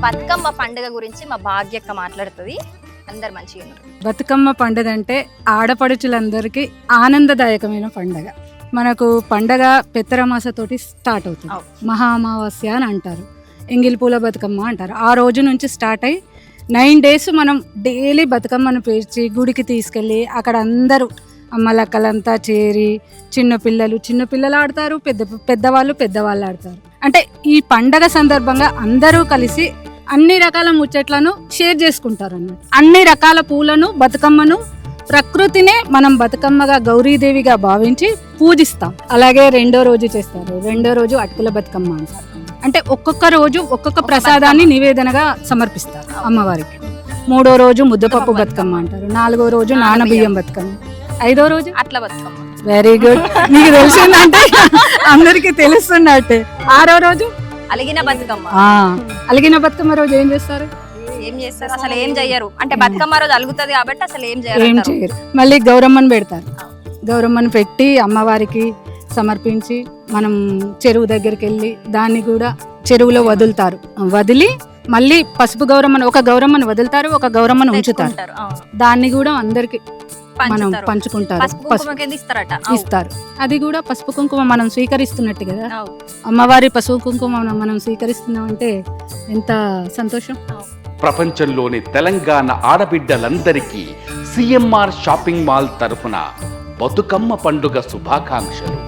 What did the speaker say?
బతుకమ్మ పండుగ గురించి మా భాగ్యక్క మాట్లాడుతుంది. అందరు మంచిగా ఉన్నారు. బతుకమ్మ పండుగ అంటే ఆడపడుచులందరికీ ఆనందదాయకమైన పండుగ. మనకు పండగ పెత్తరమాసతోటి స్టార్ట్ అవుతుంది. మహా అమావాస్య అని అంటారు, ఎంగిలి పూల బతుకమ్మ అంటారు. ఆ రోజు నుంచి స్టార్ట్ అయ్యి 9 days మనం డైలీ బతుకమ్మను పేర్చి గుడికి తీసుకెళ్ళి అక్కడ అందరూ అమ్మలక్కలంతా చేరి చిన్నపిల్లలు ఆడతారు, పెద్దవాళ్ళు ఆడతారు. అంటే ఈ పండగ సందర్భంగా అందరూ కలిసి అన్ని రకాల ముచ్చట్లను షేర్ చేసుకుంటారు అన్నమాట. అన్ని రకాల పూలను, బతుకమ్మను, ప్రకృతినే మనం బతుకమ్మగా గౌరీదేవిగా భావించి పూజిస్తాం. అలాగే రెండో రోజు చేస్తారు. రెండో రోజు అటుకుల బతుకమ్మ అంటారు. అంటే ఒక్కొక్క రోజు ఒక్కొక్క ప్రసాదాన్ని నివేదనగా సమర్పిస్తారు అమ్మవారికి. మూడో రోజు ముద్దపప్పు బతుకమ్మ అంటారు. నాలుగో రోజు నానబియ్యం బతుకమ్మ. ఐదో రోజు అట్ల బతుకమ్మ. వెరీ గుడ్, మీకు తెలిసిందంటే అందరికి తెలుస్తున్నట్టే. ఆరో రోజు అలిగిన బతుకమ్మ. అలిగిన బతుకమ్మ రోజు ఏం చేస్తారు? అసలు ఏం చెయ్యరు. అంటే బతుకమ్మ రోజు అలుగుతుంది కాబట్టి అసలు ఏం చేయరు. మళ్ళీ గౌరమ్మను పెడతారు. గౌరమ్మను పెట్టి అమ్మవారికి సమర్పించి మనం చెరువు దగ్గరికి వెళ్ళి దాన్ని కూడా చెరువులో వదులుతారు. వదిలి మళ్ళీ పసుపు గౌరమ్మను, ఒక గౌరమ్మను వదులుతారు, ఒక గౌరమ్మను ఉంచుతారు. దాన్ని కూడా అందరికి మనం పంచుకుంటారు. ఇస్తారు. అది కూడా పసుపు కుంకుమ మనం స్వీకరిస్తున్నట్టు కదా. అమ్మవారి పసుపు కుంకుమ మనం స్వీకరిస్తున్నామంటే ఎంత సంతోషం. ప్రపంచంలోని తెలంగాణ ఆడబిడ్డలందరికీ సిఎంఆర్ షాపింగ్ మాల్ తరఫున బతుకమ్మ పండుగ శుభాకాంక్షలు.